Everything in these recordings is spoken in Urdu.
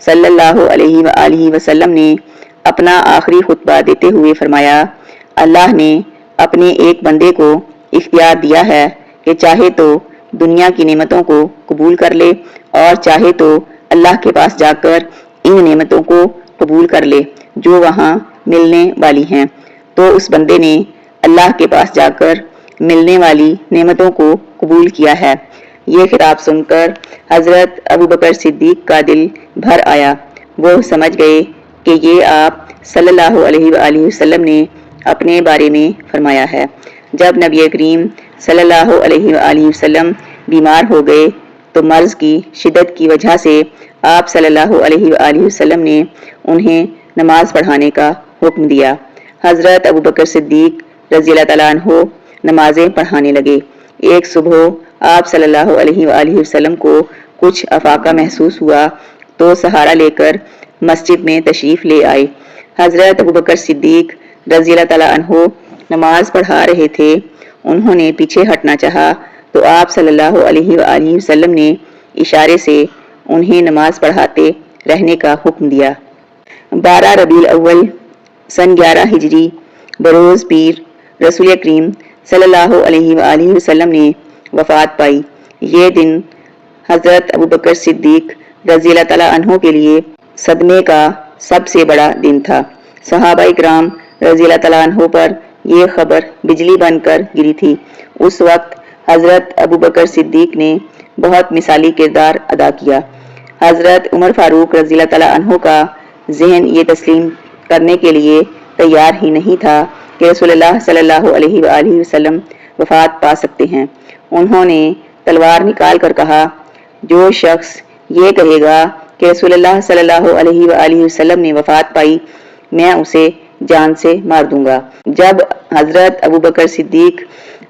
صلی اللہ علیہ وآلہ وسلم نے اپنا آخری خطبہ دیتے ہوئے فرمایا، اللہ نے اپنے ایک بندے کو اختیار دیا ہے کہ چاہے تو دنیا کی نعمتوں کو قبول کر لے اور چاہے تو اللہ کے پاس جا کر ان نعمتوں کو قبول کر لے جو وہاں ملنے والی ہیں۔ تو اس بندے نے اللہ کے پاس جا کر ملنے والی نعمتوں کو قبول کیا ہے۔ یہ خطاب سن کر حضرت ابوبکر صدیق کا دل بھر آیا۔ وہ سمجھ گئے کہ یہ آپ صلی اللہ علیہ وآلہ وسلم نے اپنے بارے میں فرمایا ہے۔ جب نبی کریم صلی اللہ علیہ وآلہ وسلم بیمار ہو گئے تو مرض کی شدت کی وجہ سے آپ صلی اللہ علیہ وآلہ وسلم نے انہیں نماز پڑھانے کا حکم دیا۔ حضرت ابوبکر صدیق رضی اللہ تعالیٰ عنہ نمازیں پڑھانے لگے۔ ایک صبح آپ صلی اللہ علیہ وآلہ وسلم کو کچھ افاقہ محسوس ہوا تو سہارا لے کر مسجد میں تشریف لے آئے۔ حضرت ابوبکر صدیق رضی اللہ تعالیٰ عنہ نماز پڑھا رہے تھے۔ انہوں نے پیچھے ہٹنا چاہا تو آپ صلی اللہ علیہ وآلہ وسلم نے اشارے سے انہیں نماز پڑھاتے رہنے کا حکم دیا۔ 12 ربیع الاول سن 11 ہجری بروز پیر رسول کریم صلی اللہ علیہ وآلہ وسلم نے وفات پائی۔ یہ دن حضرت ابوبکر صدیق رضی اللہ تعالیٰ عنہ کے لیے صدمے کا سب سے بڑا دن تھا۔ صحابہ کرام رضی اللہ تعالیٰ عنہ پر یہ خبر بجلی بن کر گری تھی۔ اس وقت حضرت ابوبکر صدیق نے بہت مثالی کردار ادا کیا۔ حضرت عمر فاروق رضی اللہ تعالیٰ عنہ کا ذہن یہ تسلیم کرنے کے لیے تیار ہی نہیں تھا کہ رسول اللہ صلی اللہ علیہ وآلہ وسلم وفات پا سکتے ہیں۔ انہوں نے تلوار نکال کر کہا، جو شخص یہ کہے گا کہ رسول اللہ صلی اللہ علیہ وآلہ وسلم نے وفات پائی، میں اسے جان سے مار دوں گا۔ جب حضرت ابوبکر صدیق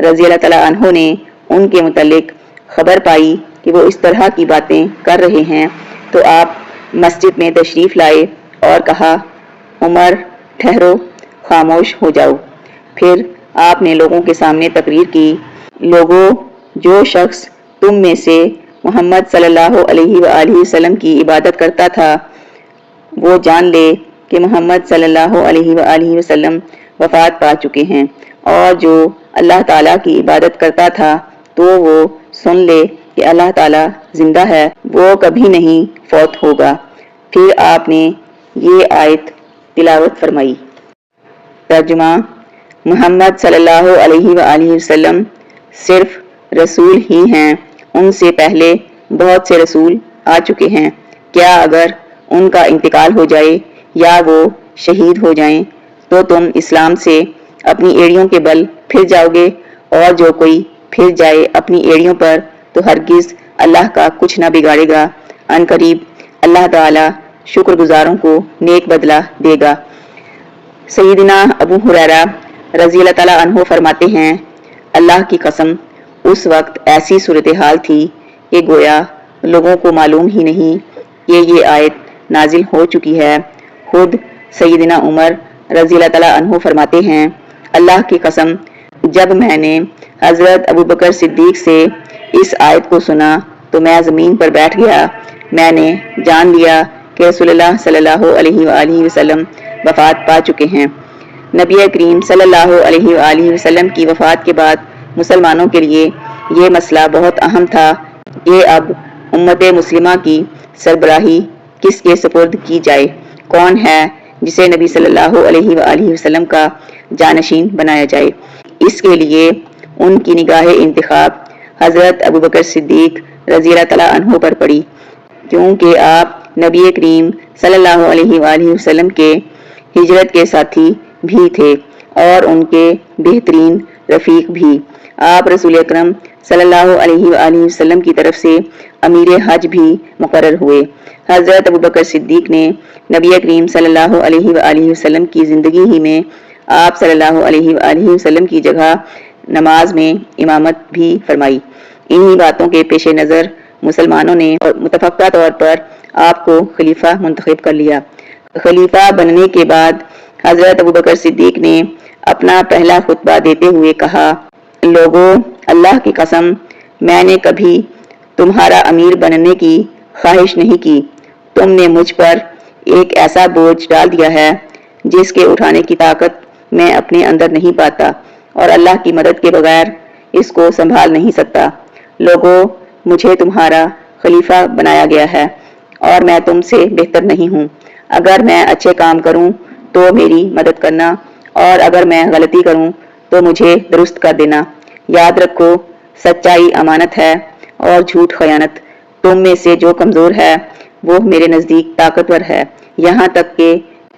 رضی اللہ تعالیٰ عنہ نے ان کے متعلق خبر پائی کہ وہ اس طرح کی باتیں کر رہے ہیں تو آپ مسجد میں تشریف لائے اور کہا، عمر ٹھہرو، خاموش ہو جاؤ۔ پھر آپ نے لوگوں کے سامنے تقریر کی، لوگوں، جو شخص تم میں سے محمد صلی اللہ علیہ وآلہ وسلم کی عبادت کرتا تھا وہ جان لے کہ محمد صلی اللہ علیہ وآلہ وسلم وفات پا چکے ہیں، اور جو اللہ تعالیٰ کی عبادت کرتا تھا تو وہ سن لے کہ اللہ تعالیٰ زندہ ہے، وہ کبھی نہیں فوت ہوگا۔ پھر آپ نے یہ آیت تلاوت فرمائی۔ ترجمہ: محمد صلی اللہ علیہ وآلہ وسلم صرف رسول ہی ہیں، ان سے پہلے بہت سے رسول آ چکے ہیں۔ کیا اگر ان کا انتقال ہو جائے یا وہ شہید ہو جائیں تو تم اسلام سے اپنی ایڑیوں کے بل پھر جاؤ گے، اور جو کوئی پھر جائے اپنی ایڑیوں پر تو ہرگز اللہ کا کچھ نہ بگاڑے گا۔ ان قریب اللہ تعالی شکر گزاروں کو نیک بدلہ دے گا۔ سیدنا ابو ہریرہ رضی اللہ تعالیٰ عنہ فرماتے ہیں، اللہ کی قسم اس وقت ایسی صورتحال تھی کہ گویا لوگوں کو معلوم ہی نہیں کہ یہ آیت نازل ہو چکی ہے۔ خود سیدنا عمر رضی اللہ تعالیٰ عنہ فرماتے ہیں، اللہ کی قسم جب میں نے حضرت ابوبکر صدیق سے اس آیت کو سنا تو میں زمین پر بیٹھ گیا۔ میں نے جان لیا کہ رسول اللہ صلی اللہ علیہ وآلہ وسلم وفات پا چکے ہیں۔ نبی کریم صلی اللہ علیہ وآلہ وسلم کی وفات کے بعد مسلمانوں کے لیے یہ مسئلہ بہت اہم تھا کہ اب امت مسلمہ کی سربراہی کس کے سپرد کی جائے، کون ہے جسے نبی صلی اللہ علیہ وآلہ وسلم کا جانشین بنایا جائے۔ اس کے لیے ان کی نگاہ انتخاب حضرت ابوبکر صدیق رضی اللہ تعالیٰ عنہ پر پڑی، کیونکہ آپ نبی کریم صلی اللہ علیہ وآلہ وسلم کے ہجرت کے ساتھی بھی تھے اور ان کے بہترین رفیق بھی۔ آپ رسول اکرم صلی اللہ علیہ وآلہ وسلم کی طرف سے امیر حج بھی مقرر ہوئے۔ حضرت ابوبکر صدیق نے نبی کریم صلی اللہ علیہ وآلہ وسلم کی زندگی ہی میں آپ صلی اللہ علیہ وآلہ وسلم کی جگہ نماز میں امامت بھی فرمائی۔ انہی باتوں کے پیش نظر مسلمانوں نے متفقہ طور پر آپ کو خلیفہ منتخب کر لیا۔ خلیفہ بننے کے بعد حضرت ابوبکر صدیق نے اپنا پہلا خطبہ دیتے ہوئے کہا، لوگوں، اللہ کی قسم میں نے کبھی تمہارا امیر بننے کی خواہش نہیں کی، تم نے مجھ پر ایک ایسا بوجھ ڈال دیا ہے جس کے اٹھانے کی طاقت میں اپنے اندر نہیں پاتا اور اللہ کی مدد کے بغیر اس کو سنبھال نہیں سکتا۔ لوگوں، مجھے تمہارا خلیفہ بنایا گیا ہے اور میں تم سے بہتر نہیں ہوں۔ اگر میں اچھے کام کروں تو میری مدد کرنا اور اگر میں غلطی کروں تو مجھے درست کر دینا۔ یاد رکھو، سچائی امانت ہے اور جھوٹ خیانت۔ تم میں سے جو کمزور ہے وہ میرے نزدیک طاقتور ہے، یہاں تک کہ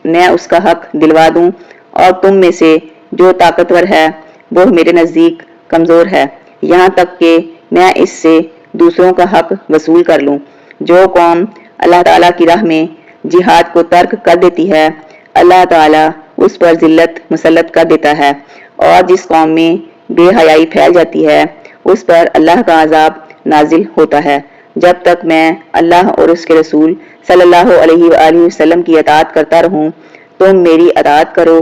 میں اس کا حق دلوا دوں، اور تم میں سے جو طاقتور ہے وہ میرے نزدیک کمزور ہے، یہاں تک کہ میں اس سے دوسروں کا حق وصول کر لوں۔ جو قوم اللہ تعالیٰ کی راہ میں جہاد کو ترک کر دیتی ہے، اللہ تعالیٰ اس پر ذلت مسلط کر دیتا ہے، اور جس قوم میں بے حیائی پھیل جاتی ہے اس پر اللہ کا عذاب نازل ہوتا ہے۔ جب تک میں اللہ اور اس کے رسول صلی اللہ علیہ وآلہ وسلم کی اطاعت کرتا رہوں تم میری اطاعت کرو،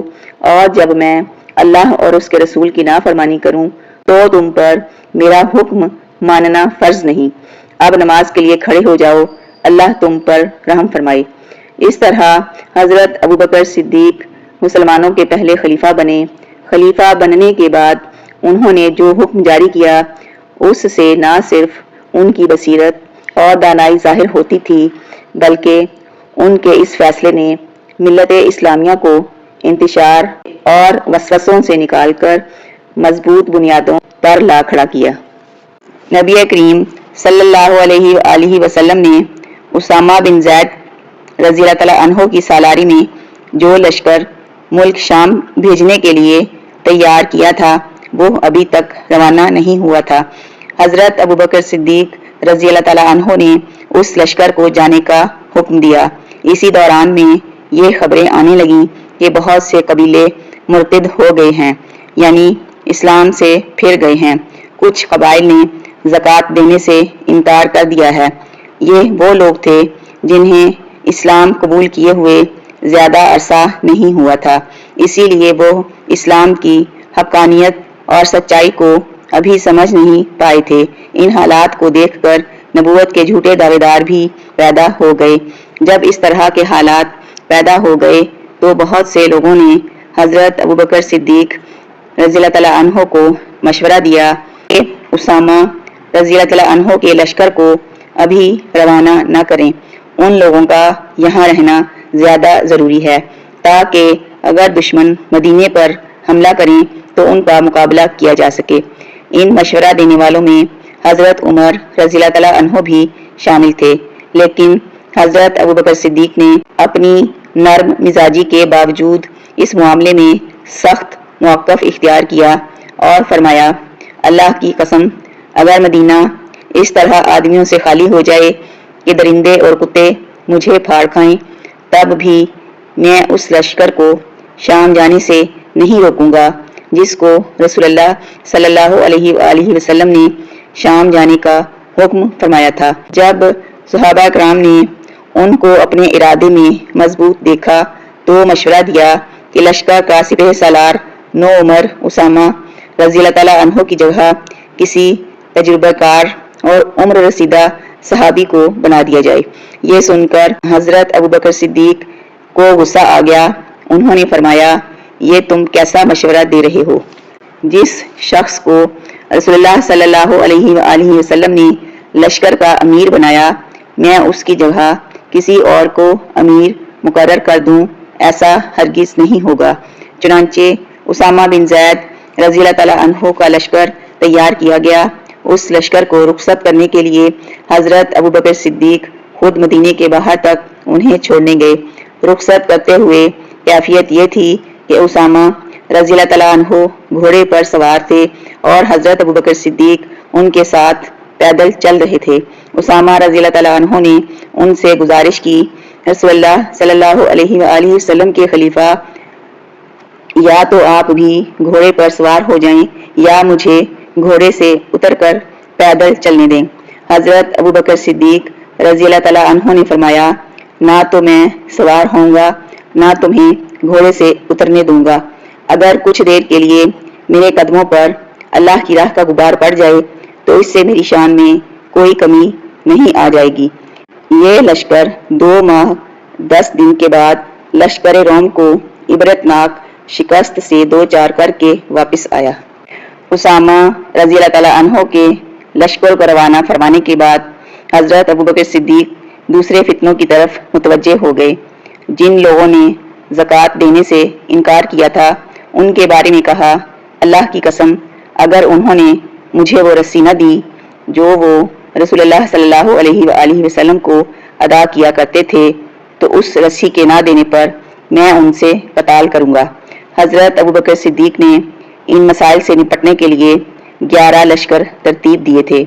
اور جب میں اللہ اور اس کے رسول کی نافرمانی کروں تو تم پر میرا حکم ماننا فرض نہیں۔ اب نماز کے لیے کھڑے ہو جاؤ، اللہ تم پر رحم فرمائے۔ اس طرح حضرت ابوبکر صدیق مسلمانوں کے پہلے خلیفہ بنے۔ خلیفہ بننے کے بعد انہوں نے جو حکم جاری کیا اس سے نہ صرف ان کی بصیرت اور دانائی ظاہر ہوتی تھی، بلکہ ان کے اس فیصلے نے ملت اسلامیہ کو انتشار اور وسوسوں سے نکال کر مضبوط بنیادوں پر لا کھڑا کیا۔ نبی کریم صلی اللہ علیہ وآلہ وسلم نے اسامہ بن زید رضی اللہ تعالیٰ عنہ کی سالاری میں جو لشکر ملک شام بھیجنے کے لیے تیار کیا تھا وہ ابھی تک روانہ نہیں ہوا تھا۔ حضرت ابوبکر صدیق رضی اللہ تعالیٰ عنہ نے اس لشکر کو جانے کا حکم دیا۔ اسی دوران میں یہ خبریں آنے لگیں کہ بہت سے قبیلے مرتد ہو گئے ہیں، یعنی اسلام سے پھر گئے ہیں۔ کچھ قبائل نے زکوٰۃ دینے سے انکار کر دیا ہے۔ یہ وہ لوگ تھے جنہیں اسلام قبول کیے ہوئے زیادہ عرصہ نہیں ہوا تھا، اسی لیے وہ اسلام کی حقانیت اور سچائی کو ابھی سمجھ نہیں پائے تھے۔ ان حالات کو دیکھ کر نبوت کے جھوٹے دعوے دار بھی پیدا ہو گئے۔ جب اس طرح کے حالات پیدا ہو گئے تو بہت سے لوگوں نے حضرت ابوبکر صدیق رضی اللہ تعالیٰ عنہ کو مشورہ دیا کہ اسامہ رضی اللہ تعالیٰ عنہ کے لشکر کو ابھی روانہ نہ کریں، ان لوگوں کا یہاں رہنا زیادہ ضروری ہے تاکہ اگر دشمن مدینے پر حملہ کریں تو ان کا مقابلہ کیا جا سکے۔ ان مشورہ دینے والوں میں حضرت عمر رضی اللہ تعالیٰ عنہ بھی شامل تھے، لیکن حضرت ابوبکر صدیق نے اپنی نرم مزاجی کے باوجود اس معاملے میں سخت موقف اختیار کیا اور فرمایا، اللہ کی قسم، اگر مدینہ اس طرح آدمیوں سے خالی ہو جائے کہ درندے اور کتے مجھے پھاڑ کھائیں، تب بھی میں اس لشکر کو شام جانے سے نہیں روکوں گا جس کو رسول اللہ صلی اللہ علیہ وآلہ وسلم نے شام جانے کا حکم فرمایا تھا۔ جب صحابہ کرام نے ان کو اپنے ارادے میں مضبوط دیکھا تو مشورہ دیا کہ لشکر کا سپہ سالار عمر اسامہ رضی اللہ تعالیٰ عنہ کی جگہ کسی تجربہ کار اور عمر رسیدہ صحابی کو بنا دیا جائے۔ یہ سن کر حضرت ابوبکر صدیق کو غصہ آ گیا۔ انہوں نے فرمایا، یہ تم کیسا مشورہ دے رہے ہو؟ جس شخص کو رسول اللہ صلی اللہ علیہ وآلہ وسلم نے لشکر کا امیر بنایا، میں اس کی جگہ کسی اور کو امیر مقرر کر دوں، ایسا ہرگز نہیں ہوگا۔ چنانچہ اسامہ بن زید رضی اللہ تعالیٰ عنہ کا لشکر تیار کیا گیا۔ اس لشکر کو رخصت کرنے کے لیے حضرت ابوبکر صدیق خود مدینے کے باہر تک انہیں چھوڑنے گئے۔ رخصت کرتے ہوئے کیفیت یہ تھی کہ اسامہ رضی اللہ تعالیٰ عنہ گھوڑے پر سوار تھے اور حضرت ابوبکر صدیق ان کے ساتھ پیدل چل رہے تھے۔ اسامہ رضی اللہ تعالیٰ عنہ نے ان سے گزارش کی، رسول اللہ صلی اللہ علیہ وآلہ وسلم کے خلیفہ، یا تو آپ بھی گھوڑے پر سوار ہو جائیں یا مجھے گھوڑے سے اتر کر پیدل چلنے دیں۔ حضرت ابوبکر صدیق رضی اللہ تعالیٰ عنہ نے فرمایا، نہ تو میں سوار ہوں گا نہ تمہیں گھوڑے سے اترنے دوں گا۔ اگر کچھ دیر کے لیے میرے قدموں پر اللہ کی راہ کا غبار پڑ جائے تو اس سے میری شان میں کوئی کمی نہیں آ جائے گی۔ یہ لشکر 2 ماہ 10 دن کے بعد لشکر روم کو عبرتناک شکست سے دوچار کر کے واپس آیا۔ اسامہ رضی اللہ تعالیٰ عنہ کے لشکر کو روانہ فرمانے کے بعد حضرت ابوبکر صدیق دوسرے فتنوں کی طرف متوجہ ہو گئے۔ جن لوگوں نے زکوٰۃ دینے سے انکار کیا تھا ان کے بارے میں کہا، اللہ کی قسم اگر انہوں نے مجھے وہ رسی نہ دی جو وہ رسول اللہ صلی اللہ علیہ وآلہ وسلم کو ادا کیا کرتے تھے تو اس رسی کے نہ دینے پر میں ان سے قتال کروں گا۔ حضرت ابوبکر صدیق نے ان مسائل سے نپٹنے کے لیے 11 لشکر ترتیب دیے تھے۔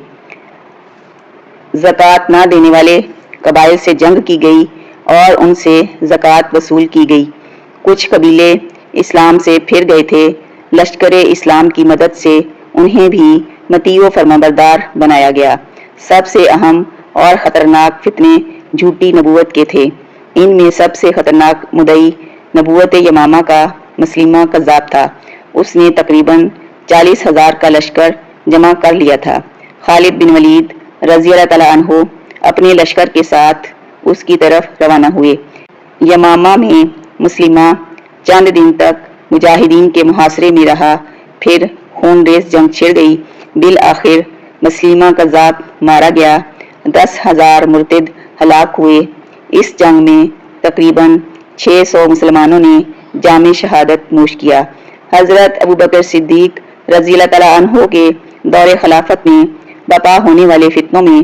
زکوٰۃ نہ دینے والے قبائل سے جنگ کی گئی اور ان سے زکوٰۃ وصول کی گئی۔ کچھ قبیلے اسلام سے پھر گئے تھے۔ لشکر اسلام کی مدد سے انہیں بھی مطیع و فرمانبردار بنایا گیا۔ سب سے اہم اور خطرناک فتنے جھوٹی نبوت کے تھے۔ ان میں سب سے خطرناک مدعی نبوت یمامہ کا مسلمہ کذاب تھا۔ اس نے تقریباً 40,000 کا لشکر جمع کر لیا تھا۔ خالد بن ولید رضی اللہ تعالیٰ عنہ اپنے لشکر کے ساتھ اس کی طرف روانہ ہوئے۔ یمامہ میں مسلمہ چند دن تک مجاہدین کے محاصرے میں رہا، پھر خون ریز جنگ چھڑ گئی۔ بالآخر مسلمہ کذاب مارا گیا، 10,000 مرتد ہلاک ہوئے۔ اس جنگ میں تقریباً 600 مسلمانوں نے جام شہادت نوش کیا۔ حضرت ابوبکر صدیق رضی اللہ تعالیٰ عنہ کے دور خلافت میں برپا ہونے والے فتنوں میں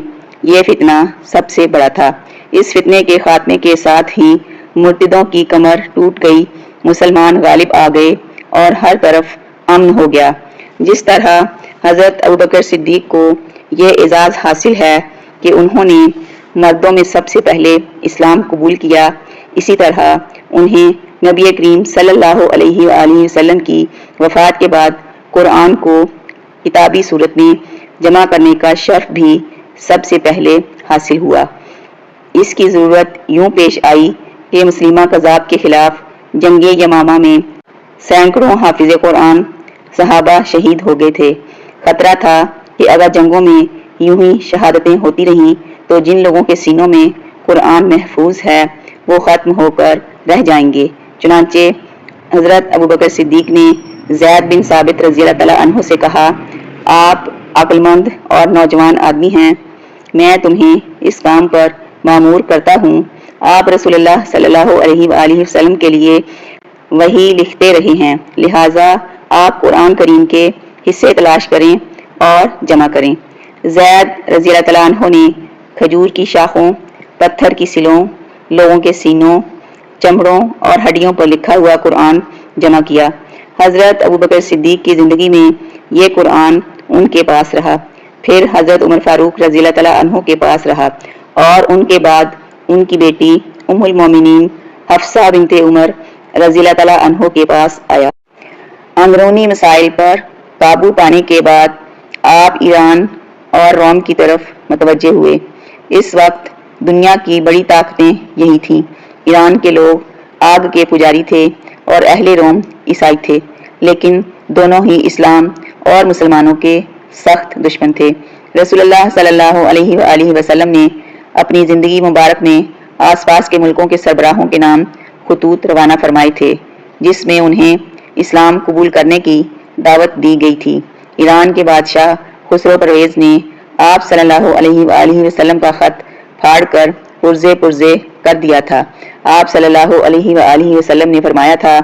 یہ فتنہ سب سے بڑا تھا۔ اس فتنے کے خاتمے کے ساتھ ہی مرتدوں کی کمر ٹوٹ گئی، مسلمان غالب آ گئے اور ہر طرف امن ہو گیا۔ جس طرح حضرت ابوبکر صدیق کو یہ اعزاز حاصل ہے کہ انہوں نے مردوں میں سب سے پہلے اسلام قبول کیا، اسی طرح انہیں نبی کریم صلی اللہ علیہ وآلہ وسلم کی وفات کے بعد قرآن کو کتابی صورت میں جمع کرنے کا شرف بھی سب سے پہلے حاصل ہوا۔ اس کی ضرورت یوں پیش آئی کہ مسلمہ کذاب کے خلاف جنگ یمامہ میں سینکڑوں حافظ قرآن صحابہ شہید ہو گئے تھے۔ خطرہ تھا کہ اگر جنگوں میں یوں ہی شہادتیں ہوتی رہیں تو جن لوگوں کے سینوں میں قرآن محفوظ ہے وہ ختم ہو کر رہ جائیں گے۔ چنانچہ حضرت ابوبکر صدیق نے زید بن ثابت رضی اللہ تعالیٰ عنہ سے کہا، آپ عقل مند اور نوجوان آدمی ہیں، میں تمہیں اس کام پر مامور کرتا ہوں۔ آپ رسول اللہ صلی اللہ علیہ وآلہ وسلم کے لیے وحی لکھتے رہے ہیں، لہٰذا آپ قرآن کریم کے حصے تلاش کریں اور جمع کریں۔ زید رضی اللہ تعالیٰ عنہ نے کھجور کی شاخوں، پتھر کی سلوں، لوگوں کے سینوں، چمڑوں اور ہڈیوں پر لکھا ہوا قرآن جمع کیا۔ حضرت ابوبکر صدیق کی زندگی میں یہ قرآن ان کے پاس رہا، پھر حضرت عمر فاروق رضی اللہ تعالیٰ عنہ کے پاس رہا اور ان کے بعد ان کی بیٹی ام المومنین حفصہ بنت عمر رضی اللہ تعالیٰ عنہ کے پاس آیا۔ اندرونی مسائل پر قابو پانے کے بعد آپ ایران اور روم کی طرف متوجہ ہوئے۔ اس وقت دنیا کی بڑی طاقتیں یہی تھیں۔ ایران کے لوگ آگ کے پجاری تھے اور اہل روم عیسائی تھے، لیکن دونوں ہی اسلام اور مسلمانوں کے سخت دشمن تھے۔ رسول اللہ صلی اللہ علیہ وآلہ وسلم نے اپنی زندگی مبارک میں آس پاس کے ملکوں کے سربراہوں کے نام خطوط روانہ فرمائے تھے، جس میں انہیں اسلام قبول کرنے کی دعوت دی گئی تھی۔ ایران کے بادشاہ خسرو پرویز نے آپ صلی اللہ علیہ وآلہ وسلم کا خط پھاڑ کر پرزے پرزے کر دیا تھا۔ آپ صلی اللہ علیہ وآلہ وسلم نے فرمایا تھا،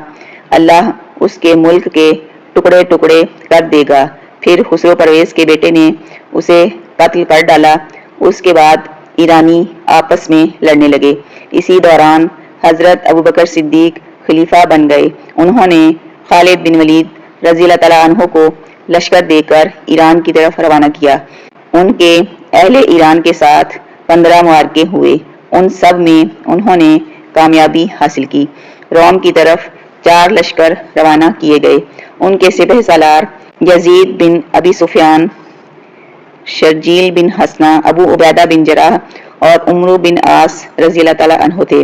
اللہ اس کے ملک کے ٹکڑے ٹکڑے کر دے گا۔ پھر خسرو پرویز کے بیٹے نے اسے قتل کر ڈالا۔ اس کے بعد ایرانی آپس میں لڑنے لگے۔ اسی دوران حضرت ابوبکر صدیق خلیفہ بن گئے۔ انہوں نے خالد بن ولید رضی اللہ تعالیٰ عنہ کو لشکر دے کر ایران کی طرف روانہ کیا۔ ان کے اہل ایران کے ساتھ 15 معرکے ہوئے، ان سب میں انہوں نے کامیابی حاصل کی۔ روم کی طرف 4 لشکر روانہ کیے گئے۔ ان کے سپہ سالار یزید بن ابی سفیان، شرجیل بن حسنہ، ابو عبیدہ بن جراح اور عمرو بن عاص رضی اللہ تعالیٰ عنہ تھے۔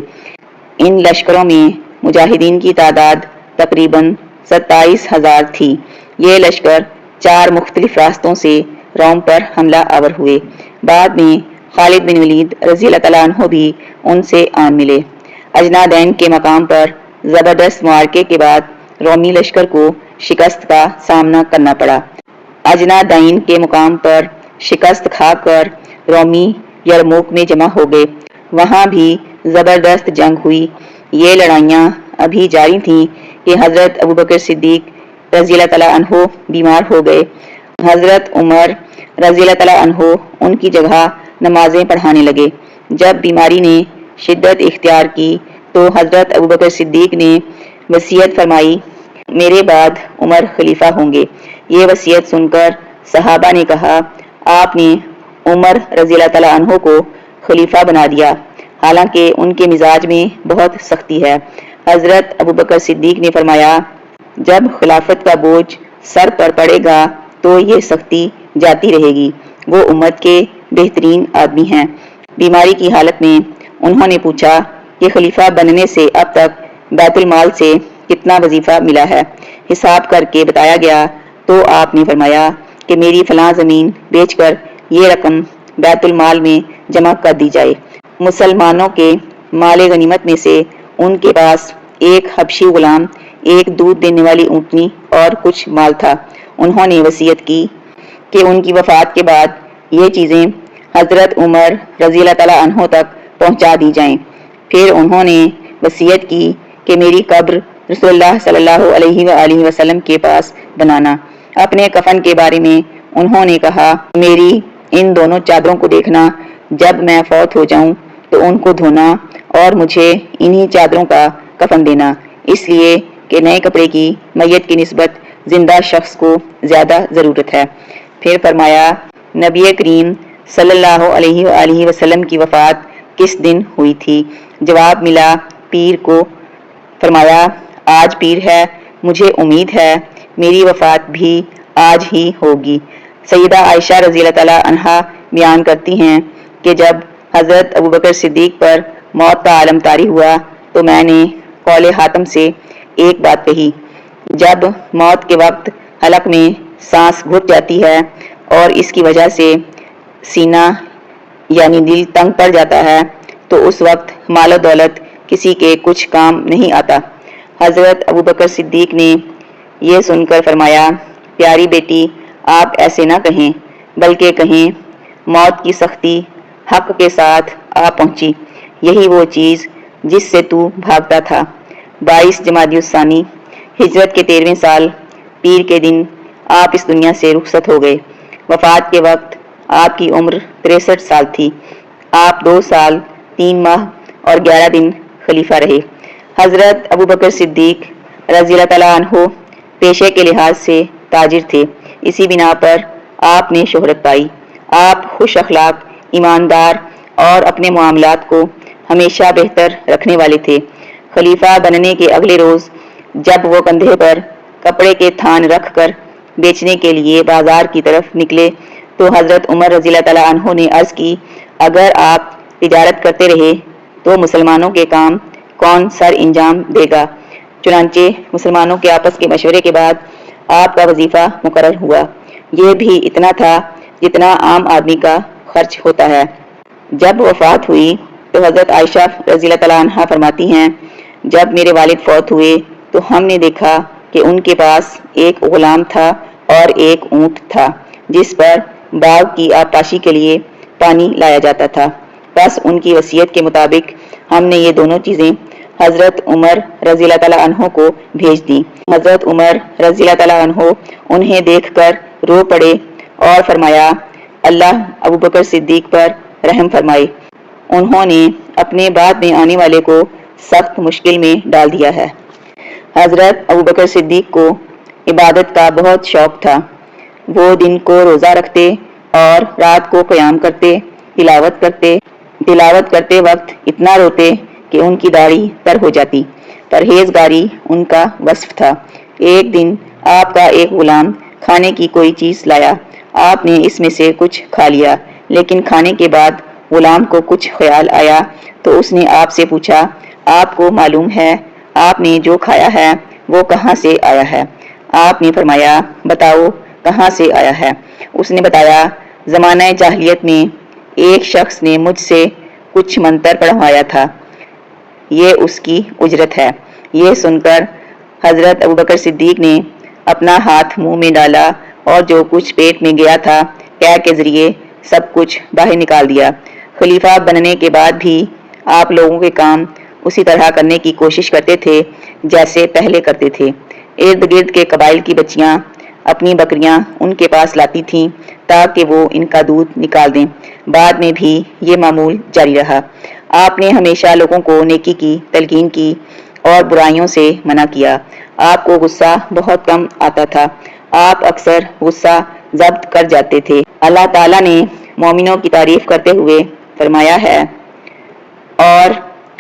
ان لشکروں میں مجاہدین کی تعداد تقریباً 27,000 تھی۔ یہ لشکر 4 مختلف راستوں سے روم پر حملہ آور ہوئے۔ بعد میں خالد بن ولید رضی اللہ تعالیٰ عنہ بھی ان سے آن ملے۔ اجنادین کے مقام پر زبردست معرکے کے بعد رومی لشکر کو شکست کا سامنا کرنا پڑا۔ اجنادین کے مقام پر شکست کھا کر رومی یرموک میں جمع ہو گئے۔ وہاں بھی زبردست جنگ ہوئی۔ یہ لڑائیاں ابھی جاری تھیں کہ حضرت ابوبکر صدیق رضی اللہ تعالیٰ عنہ بیمار ہو گئے۔ حضرت عمر رضی اللہ تعالیٰ عنہ ان کی جگہ نمازیں پڑھانے لگے۔ جب بیماری نے شدت اختیار کی تو حضرت ابوبکر صدیق نے وصیت فرمائی، میرے بعد عمر خلیفہ ہوں گے۔ یہ وصیت سن کر صحابہ نے کہا، آپ نے عمر رضی اللہ تعالیٰ عنہ کو خلیفہ بنا دیا، حالانکہ ان کے مزاج میں بہت سختی ہے۔ حضرت ابوبکر صدیق نے فرمایا، جب خلافت کا بوجھ سر پر پڑے گا تو یہ سختی جاتی رہے گی۔ وہ امت کے بہترین آدمی ہیں۔ بیماری کی حالت میں انہوں نے پوچھا کہ خلیفہ بننے سے اب تک بیت المال سے کتنا وظیفہ ملا ہے؟ حساب کر کے بتایا گیا تو آپ نے فرمایا کہ میری فلاں زمین بیچ کر یہ رقم بیت المال میں جمع کر دی جائے۔ مسلمانوں کے مال غنیمت میں سے ان کے پاس ایک حبشی غلام، ایک دودھ دینے والی اونٹنی اور کچھ مال تھا۔ انہوں نے وصیت کی کہ ان کی وفات کے بعد یہ چیزیں حضرت عمر رضی اللہ تعالیٰ عنہ تک پہنچا دی جائیں۔ پھر انہوں نے وصیت کی کہ میری قبر رسول اللہ صلی اللہ علیہ وآلہ وسلم کے پاس بنانا۔ اپنے کفن کے بارے میں انہوں نے کہا، میری ان دونوں چادروں کو دیکھنا، جب میں فوت ہو جاؤں تو ان کو دھونا اور مجھے انہی چادروں کا کفن دینا، اس لیے کہ نئے کپڑے کی میت کی نسبت زندہ شخص کو زیادہ ضرورت ہے۔ پھر فرمایا، نبی کریم صلی اللہ علیہ وآلہ وسلم کی وفات کس دن ہوئی تھی؟ جواب ملا، پیر کو۔ فرمایا، آج پیر ہے، مجھے امید ہے میری وفات بھی آج ہی ہوگی۔ سیدہ عائشہ رضی اللہ تعالیٰ عنہا بیان کرتی ہیں کہ جب حضرت ابوبکر صدیق پر موت کا عالم طاری ہوا تو میں نے قول حاتم سے ایک بات کہی، جب موت کے وقت حلق میں سانس گھٹ جاتی ہے اور اس کی وجہ سے سینہ یعنی دل تنگ پڑ جاتا ہے تو اس وقت مال و دولت کسی کے کچھ کام نہیں آتا۔ حضرت ابوبکر صدیق نے یہ سن کر فرمایا، پیاری بیٹی، آپ ایسے نہ کہیں، بلکہ کہیں موت کی سختی حق کے ساتھ آ پہنچی، یہی وہ چیز جس سے تو بھاگتا تھا۔ 22 جمادی الثانی ہجرت کے 13ویں سال پیر کے دن آپ اس دنیا سے رخصت ہو گئے۔ وفات کے وقت آپ کی عمر 63 سال تھی۔ آپ 2 سال 3 ماہ اور 11 دن خلیفہ رہے۔ حضرت ابوبکر صدیق رضی اللہ تعالیٰ عنہ پیشے کے لحاظ سے تاجر تھے، اسی بنا پر آپ نے شہرت پائی۔ آپ خوش اخلاق، ایماندار اور اپنے معاملات کو ہمیشہ بہتر رکھنے والے تھے۔ خلیفہ بننے کے اگلے روز جب وہ کندھے پر کپڑے کے تھان رکھ کر بیچنے کے لیے بازار کی طرف نکلے تو حضرت عمر رضی اللہ تعالیٰ عنہ نے عرض کی، اگر آپ تجارت کرتے رہے تو مسلمانوں کے کام کون سر انجام دے گا؟ چنانچہ مسلمانوں کے آپس کے مشورے کے بعد آپ کا وظیفہ مقرر ہوا۔ یہ بھی اتنا تھا جتنا عام آدمی کا خرچ ہوتا ہے۔ جب وفات ہوئی تو حضرت عائشہ رضی اللہ تعالیٰ عنہا فرماتی ہیں، جب میرے والد فوت ہوئے تو ہم نے دیکھا کہ ان کے پاس ایک غلام تھا اور ایک اونٹ تھا جس پر باغ کی آبپاشی کے لیے پانی لایا جاتا تھا۔ بس ان کی وصیت کے مطابق ہم نے یہ دونوں چیزیں حضرت عمر رضی اللہ تعالیٰ عنہ کو بھیج دیں۔ حضرت عمر رضی اللہ تعالیٰ عنہ انہیں دیکھ کر رو پڑے اور فرمایا، اللہ ابوبکر صدیق پر رحم فرمائے، انہوں نے اپنے بعد میں آنے والے کو سخت مشکل میں ڈال دیا ہے۔ حضرت ابوبکر صدیق کو عبادت کا بہت شوق تھا۔ وہ دن کو روزہ رکھتے اور رات کو قیام کرتے، تلاوت کرتے وقت اتنا روتے کہ ان کی داڑھی تر ہو جاتی۔ پرہیزگاری ان کا وصف تھا۔ ایک دن آپ کا ایک غلام کھانے کی کوئی چیز لایا، آپ نے اس میں سے کچھ کھا لیا، لیکن کھانے کے بعد غلام کو کچھ خیال آیا تو اس نے آپ سے پوچھا، آپ کو معلوم ہے آپ نے جو کھایا ہے وہ کہاں سے آیا ہے؟ آپ نے فرمایا، بتاؤ کہاں سے آیا ہے؟ اس نے بتایا، زمانہ جاہلیت میں ایک شخص نے مجھ سے کچھ منتر پڑھوایا تھا، یہ اس کی اجرت ہے۔ یہ سن کر حضرت ابوبکر صدیق نے اپنا ہاتھ منہ میں ڈالا اور جو کچھ پیٹ میں گیا تھا پیر کے ذریعے سب کچھ باہر نکال دیا۔ خلیفہ بننے کے بعد بھی آپ لوگوں کے کام اسی طرح کرنے کی کوشش کرتے تھے جیسے پہلے کرتے تھے۔ ارد گرد کے قبائل کی بچیاں اپنی بکریاں ان کے پاس لاتی تھیں تاکہ وہ ان کا دودھ نکال دیں۔ بعد میں بھی یہ معمول جاری رہا۔ آپ نے ہمیشہ لوگوں کو نیکی کی تلقین کی اور برائیوں سے منع کیا۔ آپ کو غصہ بہت کم آتا تھا، آپ اکثر غصہ ضبط کر جاتے تھے۔ اللہ تعالیٰ نے مومنوں کی تعریف کرتے ہوئے فرمایا ہے، اور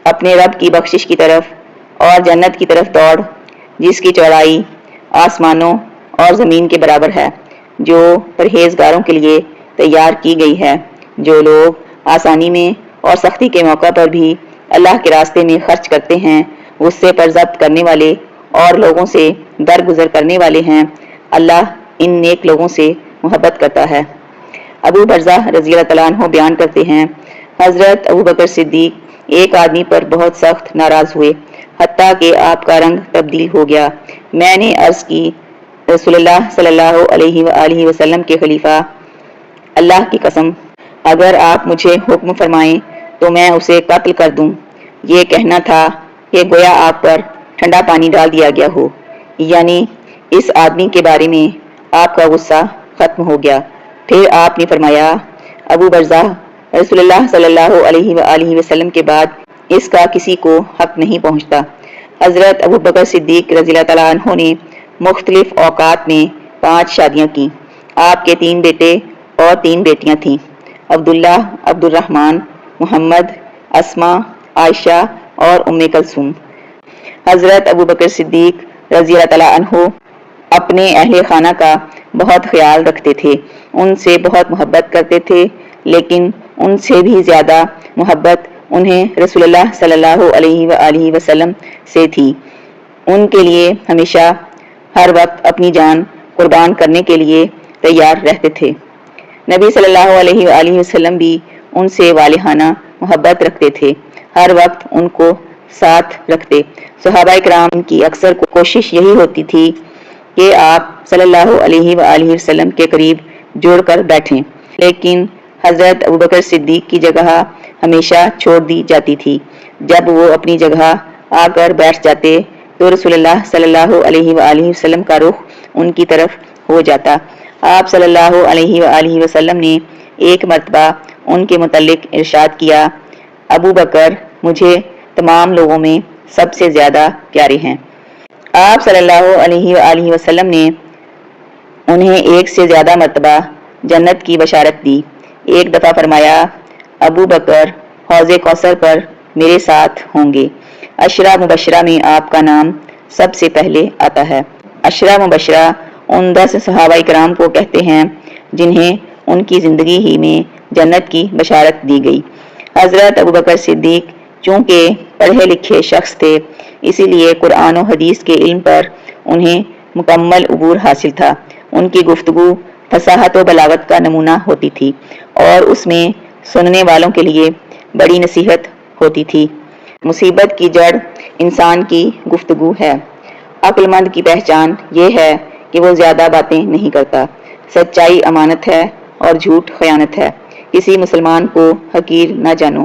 اپنے رب کی بخشش کی طرف اور جنت کی طرف دوڑ جس کی چوڑائی آسمانوں اور زمین کے برابر ہے، جو پرہیزگاروں کے لیے تیار کی گئی ہے۔ جو لوگ آسانی میں اور سختی کے موقع پر بھی اللہ کے راستے میں خرچ کرتے ہیں، غصے پر ضبط کرنے والے اور لوگوں سے درگزر کرنے والے ہیں، اللہ ان نیک لوگوں سے محبت کرتا ہے۔ ابو برزہ رضی اللہ تعالیٰ عنہ بیان کرتے ہیں، حضرت ابوبکر صدیق ایک آدمی پر بہت سخت ناراض ہوئے، حتیٰ کہ آپ کا رنگ تبدیل ہو گیا۔ میں نے عرض کی، رسول اللہ صلی اللہ علیہ وآلہ وسلم کے خلیفہ، اللہ کی قسم اگر آپ مجھے حکم فرمائیں تو میں اسے قتل کر دوں۔ یہ کہنا تھا کہ گویا آپ پر ٹھنڈا پانی ڈال دیا گیا ہو، یعنی اس آدمی کے بارے میں آپ کا غصہ ختم ہو گیا۔ پھر آپ نے فرمایا، ابو برزہ، رسول اللہ صلی اللہ علیہ وآلہ وسلم کے بعد اس کا کسی کو حق نہیں پہنچتا۔ حضرت ابوبکر صدیق رضی اللہ تعالیٰ عنہ نے مختلف اوقات میں 5 شادیاں کی۔ آپ کے 3 بیٹے اور 3 بیٹیاں تھیں، عبداللہ، عبد الرحمن، محمد، اسماء، عائشہ اور ام کلثوم۔ حضرت ابوبکر صدیق رضی اللہ تعالیٰ عنہ اپنے اہل خانہ کا بہت خیال رکھتے تھے، ان سے بہت محبت کرتے تھے، لیکن ان سے بھی زیادہ محبت انہیں رسول اللہ صلی اللہ علیہ وآلہ وسلم سے تھی۔ ان کے لیے ہمیشہ ہر وقت اپنی جان قربان کرنے کے لیے تیار رہتے تھے۔ نبی صلی اللہ علیہ وآلہ وسلم بھی ان سے والہانہ محبت رکھتے تھے، ہر وقت ان کو ساتھ رکھتے۔ صحابہ کرام کی اکثر کوشش یہی ہوتی تھی کہ آپ صلی اللہ علیہ وآلہ وسلم کے قریب جڑ کر بیٹھیں، لیکن حضرت ابوبکر صدیق کی جگہ ہمیشہ چھوڑ دی جاتی تھی۔ جب وہ اپنی جگہ آ کر بیٹھ جاتے تو رسول اللہ صلی اللہ علیہ وآلہ وسلم کا رخ ان کی طرف ہو جاتا۔ آپ صلی اللہ علیہ وآلہ وسلم نے ایک مرتبہ ان کے متعلق ارشاد کیا، ابو بکر مجھے تمام لوگوں میں سب سے زیادہ پیارے ہیں۔ آپ صلی اللہ علیہ وآلہ وسلم نے انہیں 1 سے زیادہ مرتبہ جنت کی بشارت دی۔ ایک دفعہ فرمایا، ابو بکر حوض کوثر پر میرے ساتھ ہوں گے۔ عشرہ مبشرہ میں آپ کا نام سب سے پہلے آتا ہے۔ عشرہ مبشرہ ان 10 صحابہ کرام کو کہتے ہیں جنہیں ان کی زندگی ہی میں جنت کی بشارت دی گئی۔ حضرت ابوبکر صدیق چونکہ پڑھے لکھے شخص تھے، اسی لیے قرآن و حدیث کے علم پر انہیں مکمل عبور حاصل تھا۔ ان کی گفتگو فصاحت و بلاغت کا نمونہ ہوتی تھی اور اس میں سننے والوں کے لیے بڑی نصیحت ہوتی تھی۔ مصیبت کی جڑ انسان کی گفتگو ہے۔ عقل مند کی پہچان یہ ہے کہ وہ زیادہ باتیں نہیں کرتا۔ سچائی امانت ہے اور جھوٹ خیانت ہے۔ کسی مسلمان کو حقیر نہ جانو۔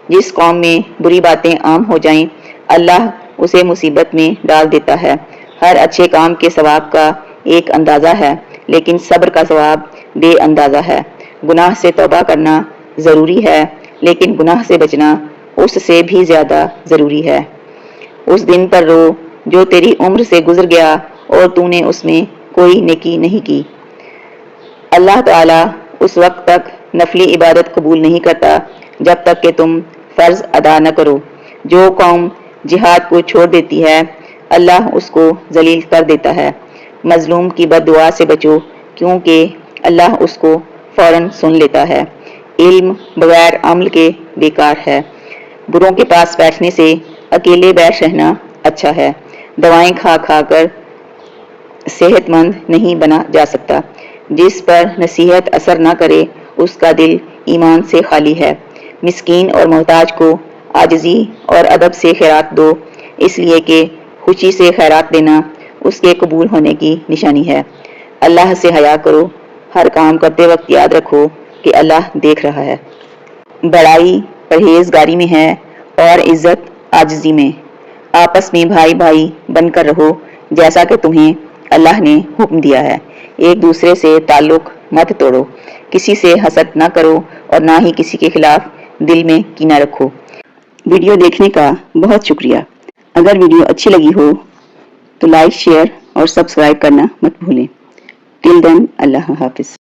جس قوم میں بری باتیں عام ہو جائیں، اللہ اسے مصیبت میں ڈال دیتا ہے۔ ہر اچھے کام کے ثواب کا ایک اندازہ ہے، لیکن صبر کا ثواب بے اندازہ ہے۔ گناہ سے توبہ کرنا ضروری ہے، لیکن گناہ سے بچنا اس سے بھی زیادہ ضروری ہے۔ اس دن پر رو جو تیری عمر سے گزر گیا اور تو نے اس میں کوئی نیکی نہیں کی۔ اللہ تعالیٰ اس وقت تک نفلی عبادت قبول نہیں کرتا جب تک کہ تم فرض ادا نہ کرو۔ جو قوم جہاد کو چھوڑ دیتی ہے، اللہ اس کو ذلیل کر دیتا ہے۔ مظلوم کی بد دعا سے بچو، کیونکہ اللہ اس کو فوراً سن لیتا ہے۔ علم بغیر عمل کے بیکار ہے۔ بروں کے پاس بیٹھنے سے اکیلے بیٹھ رہنا اچھا ہے۔ دوائیں کھا کھا کر صحت مند نہیں بنا جا سکتا۔ جس پر نصیحت اثر نہ کرے اس کا دل ایمان سے خالی ہے۔ مسکین اور محتاج کو عاجزی اور ادب سے خیرات دو، اس لیے کہ خوشی سے خیرات دینا اس کے قبول ہونے کی نشانی ہے۔ اللہ سے حیا کرو، ہر کام کرتے وقت یاد رکھو کہ اللہ دیکھ رہا ہے۔ بڑائی پرہیزگاری میں ہے اور عزت عاجزی میں۔ آپس میں بھائی بھائی بن کر رہو جیسا کہ تمہیں اللہ نے حکم دیا ہے۔ ایک دوسرے سے تعلق مت توڑو، کسی سے حسد نہ کرو اور نہ ہی کسی کے خلاف دل میں کینہ رکھو۔ ویڈیو دیکھنے کا بہت شکریہ۔ اگر ویڈیو اچھی لگی ہو تو لائک، شیئر اور سبسکرائب کرنا مت بھولیں۔ ٹل دین، اللہ حافظ۔